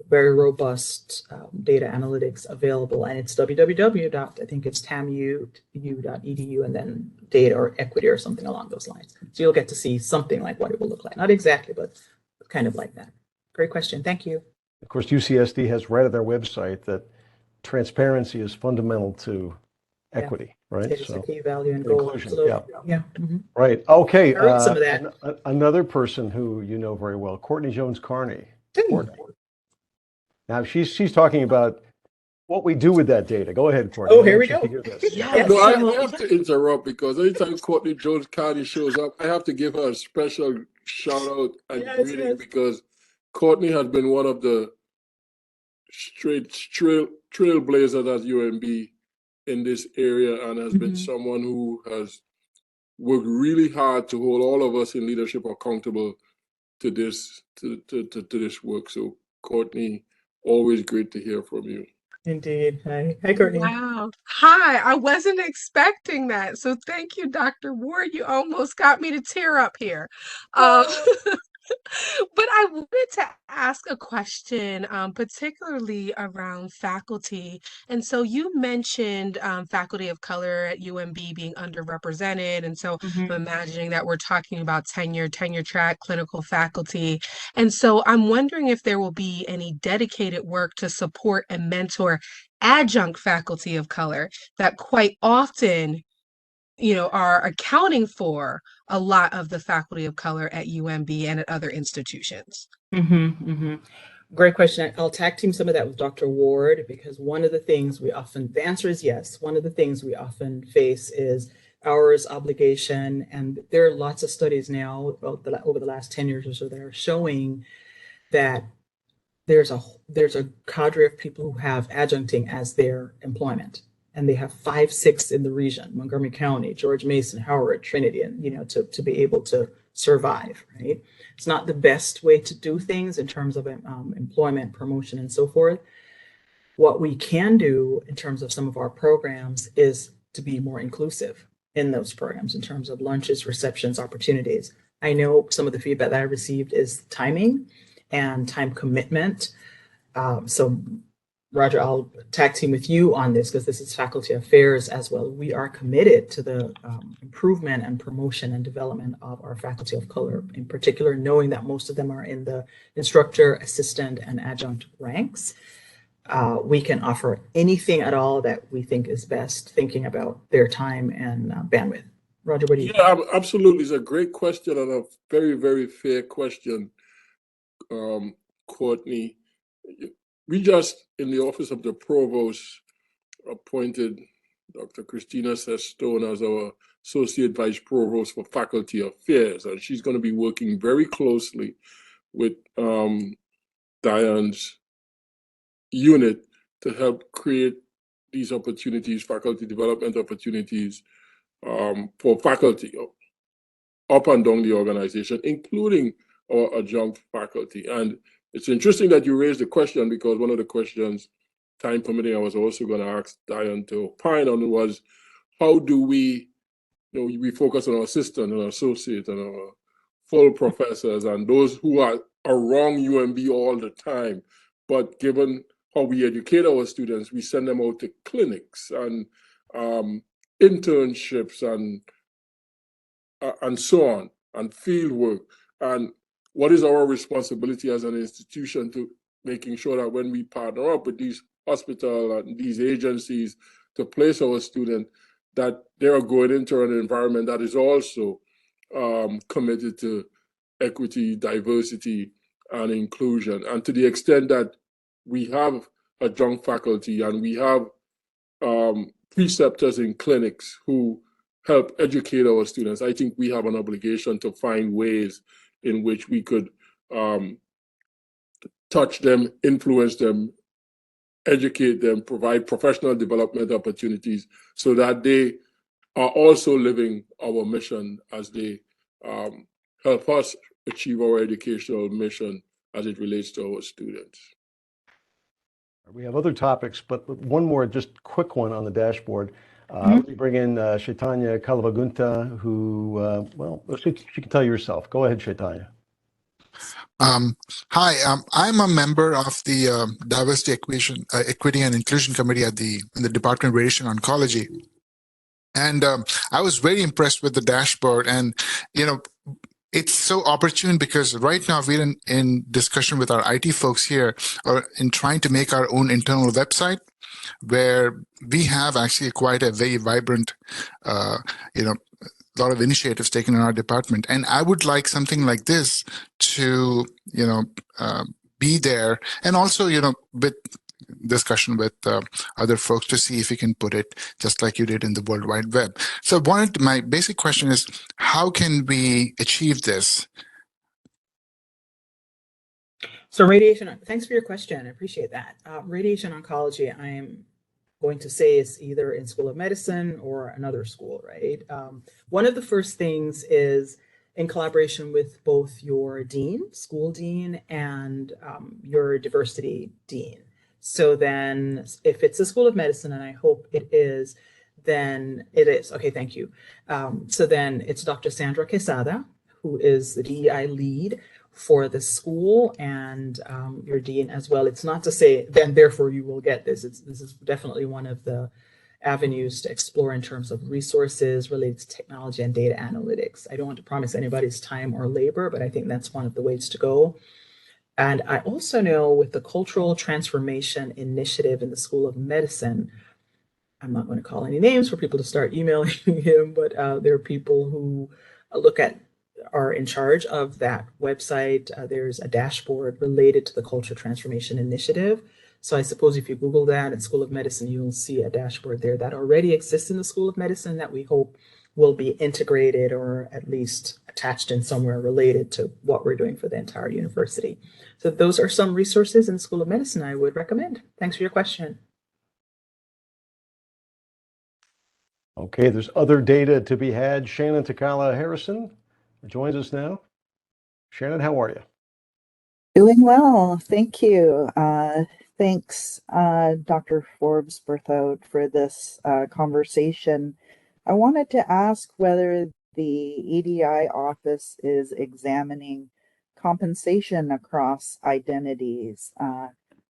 very robust data analytics available, and it's www. I think it's tamu.edu and then data or equity or something along those lines. So you'll get to see something like what it will look like. Not exactly, but kind of like that. Great question. Thank you. Of course, UCSD has right at their website that transparency is fundamental to equity, right? It's a key value and goal. Inclusion, Yeah. Right. Okay. I read some of that. Another person who you know very well, Courtney Jones-Carney. Courtney. Now she's talking about what we do with that data. Go ahead, Courtney. Oh, here we go. Yeah, no, I have to interrupt because anytime Courtney Jones-Carney shows up, I have to give her a special shout out and greeting because Courtney has been one of the trailblazers at UMB in this area and has been someone who has worked really hard to hold all of us in leadership accountable to this this work. So Courtney, always great to hear from you. Indeed. Hi, Courtney. Wow. Hi. I wasn't expecting that. So thank you, Dr. Ward. You almost got me to tear up here. But I wanted to ask a question, particularly around faculty. And so you mentioned faculty of color at UMB being underrepresented. And so I'm imagining that we're talking about tenure track, clinical faculty. And so I'm wondering if there will be any dedicated work to support and mentor adjunct faculty of color that quite often are accounting for a lot of the faculty of color at UMB and at other institutions. Great question. I'll tag team some of that with Dr. Ward, because one of the things the answer is yes. One of the things we often face is hours obligation. And there are lots of studies now over the last 10 years or so that are showing that there's a cadre of people who have adjuncting as their employment. And they have 5, 6 in the region: Montgomery County, George Mason, Howard, Trinity, and to be able to survive, right? It's not the best way to do things in terms of employment, promotion, and so forth. What we can do in terms of some of our programs is to be more inclusive in those programs in terms of lunches, receptions, opportunities. I know some of the feedback that I received is timing and time commitment. So Roger, I'll tag team with you on this because this is faculty affairs as well. We are committed to the improvement and promotion and development of our faculty of color, in particular, knowing that most of them are in the instructor, assistant, and adjunct ranks. We can offer anything at all that we think is best, thinking about their time and bandwidth. Roger, what do you think? Yeah, absolutely. It's a great question and a very, very fair question, Courtney. We just, in the office of the provost, appointed Dr. Christina Sestone as our Associate Vice Provost for Faculty Affairs, and she's going to be working very closely with Diane's unit to help create these opportunities, faculty development opportunities for faculty up and down the organization, including our adjunct faculty. And it's interesting that you raised the question, because one of the questions, time permitting, I was also going to ask Diane to opine on was, how do we focus on our assistant and our associate and our full professors and those who are around UMB all the time, but given how we educate our students, we send them out to clinics and internships and so on, and field work. And what is our responsibility as an institution to making sure that when we partner up with these hospitals and these agencies to place our students, that they are going into an environment that is also committed to equity, diversity, and inclusion. And to the extent that we have adjunct faculty and we have preceptors in clinics who help educate our students, I think we have an obligation to find ways in which we could touch them, influence them, educate them, provide professional development opportunities so that they are also living our mission as they help us achieve our educational mission as it relates to our students. We have other topics, but one more just quick one on the dashboard. Let me bring in Chaitanya Kalavagunta, who, well, she can tell you herself. Go ahead, Chaitanya. Hi, I'm a member of the Diversity, Equity, and Inclusion Committee in the Department of Radiation Oncology. And I was very impressed with the dashboard. And, it's so opportune because right now we're in discussion with our IT folks here or in trying to make our own internal website where we have actually quite a very vibrant, lot of initiatives taken in our department. And I would like something like this to, be there. And also, with discussion with other folks to see if you can put it just like you did in the World Wide Web. So my basic question is, how can we achieve this? So thanks for your question. I appreciate that. Radiation oncology, I am going to say is either in School of Medicine or another school, right? One of the first things is in collaboration with both your dean, school dean, and your diversity dean. So then if it's a School of Medicine, and I hope it is, then it is. Okay, thank you. So then it's Dr. Sandra Quesada, who is the DEI lead for the school, and your dean as well. It's not to say then therefore you will get this. This is definitely one of the avenues to explore in terms of resources related to technology and data analytics. I don't want to promise anybody's time or labor, but I think that's one of the ways to go. And I also know with the Cultural Transformation Initiative in the School of Medicine, I'm not going to call any names for people to start emailing him, but there are people who are in charge of that website. There's a dashboard related to the Culture Transformation Initiative. So I suppose if you Google that at School of Medicine, you'll see a dashboard there that already exists in the School of Medicine that we hope will be integrated or at least attached in somewhere related to what we're doing for the entire university. So those are some resources in the School of Medicine I would recommend. Thanks for your question. Okay, there's other data to be had. Shannon Takala Harrison joins us now. Shannon, how are you? Doing well, thank you. Thanks, Dr. Forbes Berthoud, for this conversation. I wanted to ask whether the EDI office is examining compensation across identities,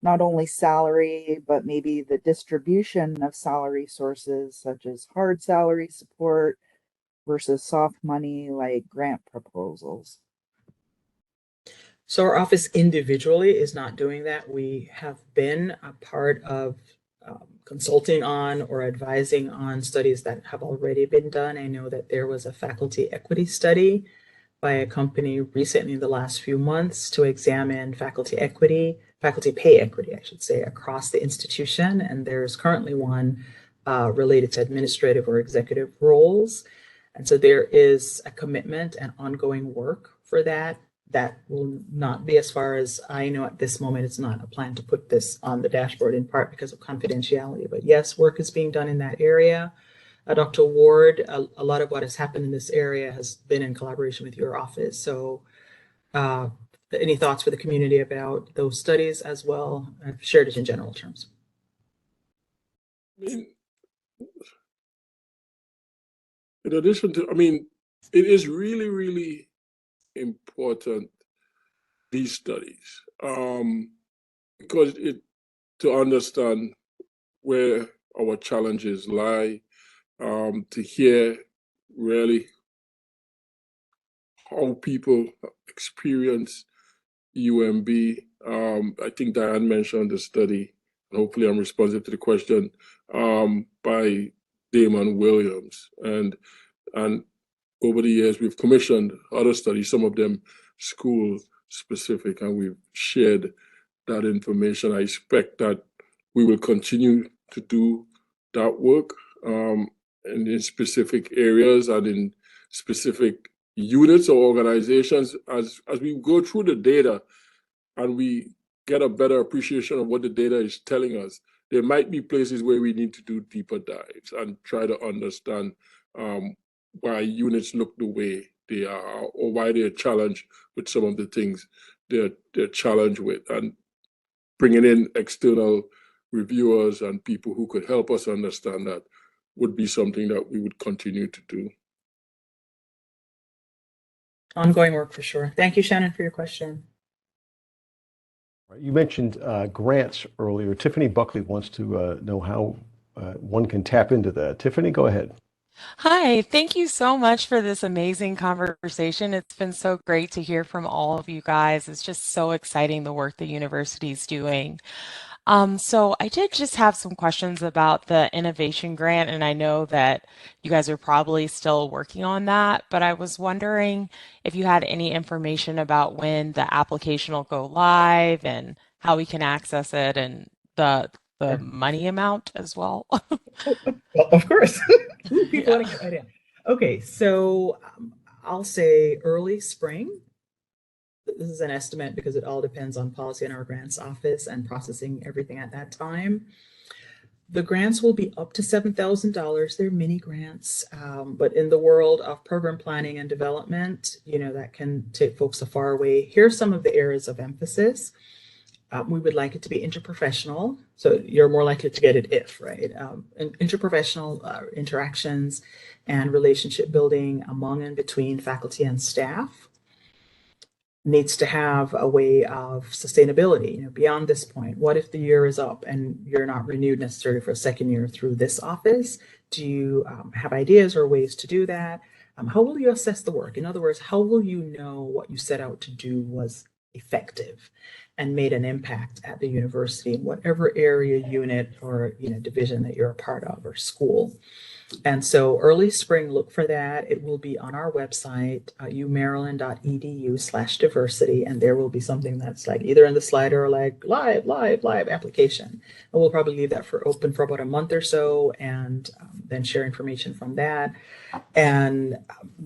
not only salary, but maybe the distribution of salary sources such as hard salary support versus soft money like grant proposals. So our office individually is not doing that. We have been a part of consulting on or advising on studies that have already been done. I know that there was a faculty equity study by a company recently in the last few months to examine faculty pay equity, I should say, across the institution. And there's currently one related to administrative or executive roles. And so there is a commitment and ongoing work for that. That will not be, as far as I know at this moment, it's not a plan to put this on the dashboard, in part because of confidentiality. But yes, work is being done in that area. Dr. Ward, a lot of what has happened in this area has been in collaboration with your office. So any thoughts for the community about those studies as well? I've shared it in general terms. In addition to, it is really, really important, these studies, because to understand where our challenges lie, to hear really how people experience UMB. I think Diane mentioned the study, and hopefully I'm responsive to the question, by Damon Williams. And over the years, we've commissioned other studies, some of them school specific, and we've shared that information. I expect that we will continue to do that work and in specific areas and in specific units or organizations. As we go through the data and we get a better appreciation of what the data is telling us, there might be places where we need to do deeper dives and try to understand why units look the way they are, or why they're challenged with some of the things they're challenged with, and bringing in external reviewers and people who could help us understand that would be something that we would continue to do. Ongoing work for sure. Thank you, Shannon, for your question. You mentioned grants earlier. Tiffany Buckley wants to know how one can tap into that. Tiffany, go ahead. Hi, thank you so much for this amazing conversation. It's been so great to hear from all of you guys. It's just so exciting the work the university is doing. So I did just have some questions about the innovation grant, and I know that you guys are probably still working on that, but I was wondering if you had any information about when the application will go live and how we can access it and the money amount as well. Well, of course. Ooh, people Yeah. want to get right in. Okay, so I'll say early spring. This is an estimate because it all depends on policy in our grants office and processing everything at that time. The grants will be up to $7,000. They're mini grants, but in the world of program planning and development, that can take folks a far way. Here are some of the areas of emphasis. We would like it to be interprofessional, so you're more likely to get it if, right? Interprofessional interactions and relationship building among and between faculty and staff. Needs to have a way of sustainability, beyond this point. What if the year is up and you're not renewed necessarily for a second year through this office? Do you have ideas or ways to do that? How will you assess the work? In other words, how will you know what you set out to do was effective and made an impact at the university in whatever area, unit, or division that you're a part of or school? And so early spring, look for that. It will be on our website, umaryland.edu/diversity, and there will be something that's like either in the slider or like live application. And we'll probably leave that open for about a month or so, and then share information from that. And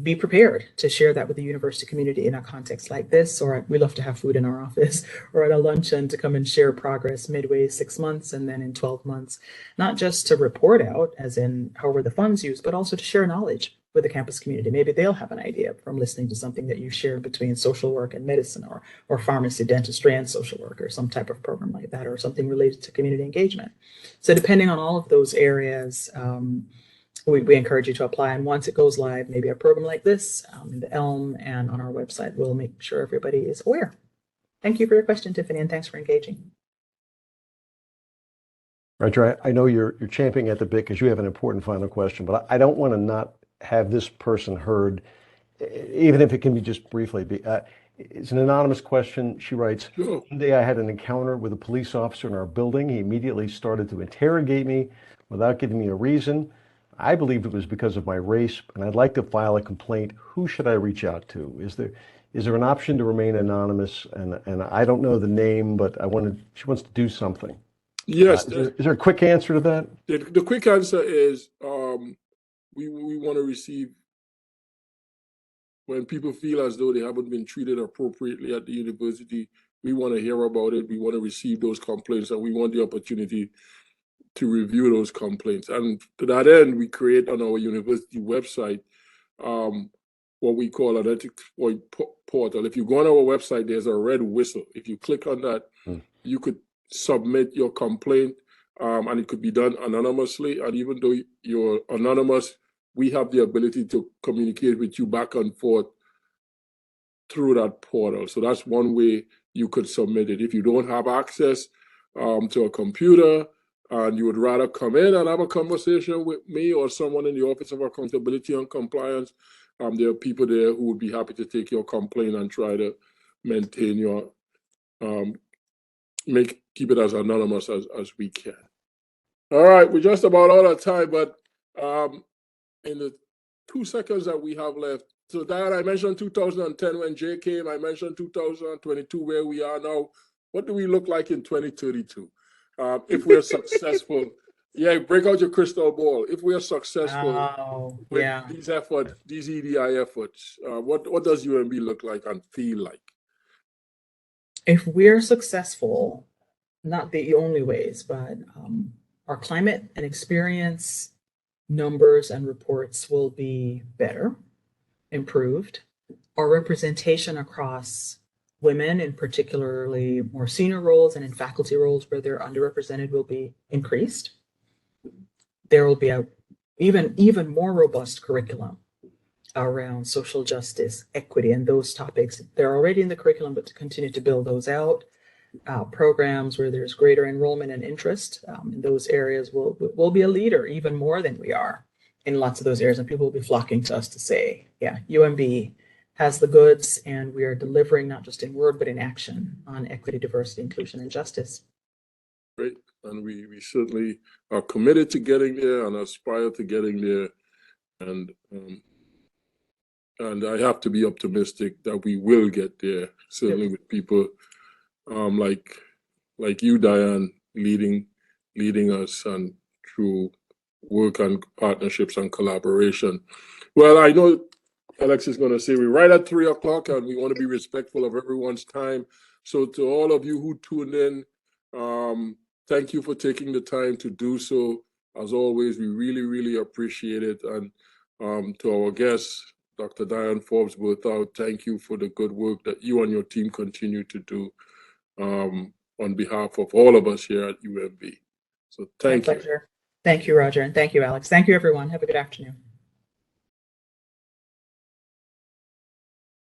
be prepared to share that with the university community in a context like this, or we love to have food in our office or at a luncheon to come and share progress midway 6 months and then in 12 months, not just to report out as in how were the funds used, but also to share knowledge with the campus community. Maybe they'll have an idea from listening to something that you shared between social work and medicine, or pharmacy, dentistry, and social work, or some type of program like that, or something related to community engagement. So depending on all of those areas, we encourage you to apply. And once it goes live, maybe a program like this in the Elm and on our website, we'll make sure everybody is aware. Thank you for your question, Tiffany, and thanks for engaging. Roger, I know you're champing at the bit because you have an important final question, but I don't want to not have this person heard, even if it can be just briefly. It's an anonymous question. She writes, Sure. One day I had an encounter with a police officer in our building. He immediately started to interrogate me without giving me a reason. I believed it was because of my race, and I'd like to file a complaint. Who should I reach out to? Is there an option to remain anonymous? And I don't know the name, but she wants to do something. Yes. Is there a quick answer to that? The quick answer is we want to receive, when people feel as though they haven't been treated appropriately at the university, we want to hear about it. We want to receive those complaints, and we want the opportunity to review those complaints. And to that end, we create on our university website what we call an ethics portal. If you go on our website, there's a red whistle. If you click on that, you could submit your complaint, and it could be done anonymously. And even though you're anonymous, we have the ability to communicate with you back and forth through that portal. So that's one way you could submit it. If you don't have access to a computer, and you would rather come in and have a conversation with me or someone in the Office of Accountability and Compliance, there are people there who would be happy to take your complaint and try to maintain your, keep it as anonymous as we can. All right, we're just about out of time, but in the 2 seconds that we have left, so Diane, I mentioned 2010 when Jay came, I mentioned 2022 where we are now. What do we look like in 2032? If we're successful, break out your crystal ball. If we are successful with these efforts, these EDI efforts, what does UMB look like and feel like? If we're successful, not the only ways, but our climate and experience numbers and reports will be better, improved. Our representation across women, in particularly more senior roles and in faculty roles where they're underrepresented, will be increased. There will be a even more robust curriculum around social justice, equity, and those topics. They're already in the curriculum, but to continue to build those out. Programs where there's greater enrollment and interest in those areas will be a leader even more than we are in lots of those areas. And people will be flocking to us to say, yeah, UMB has the goods and we are delivering not just in word, but in action on equity, diversity, inclusion, and justice. Great. And we certainly are committed to getting there and aspire to getting there. And I have to be optimistic that we will get there, certainly with people like you, Diane, leading us and through work and partnerships and collaboration. Well, I know Alex is going to say we're right at 3 o'clock and we want to be respectful of everyone's time. So to all of you who tuned in, thank you for taking the time to do so. As always, we really, really appreciate it. And to our guests, Dr. Diane Forbes Berthoud, thank you for the good work that you and your team continue to do on behalf of all of us here at UMB. So thank you. My pleasure. Thank you, Roger, and thank you, Alex. Thank you, everyone. Have a good afternoon.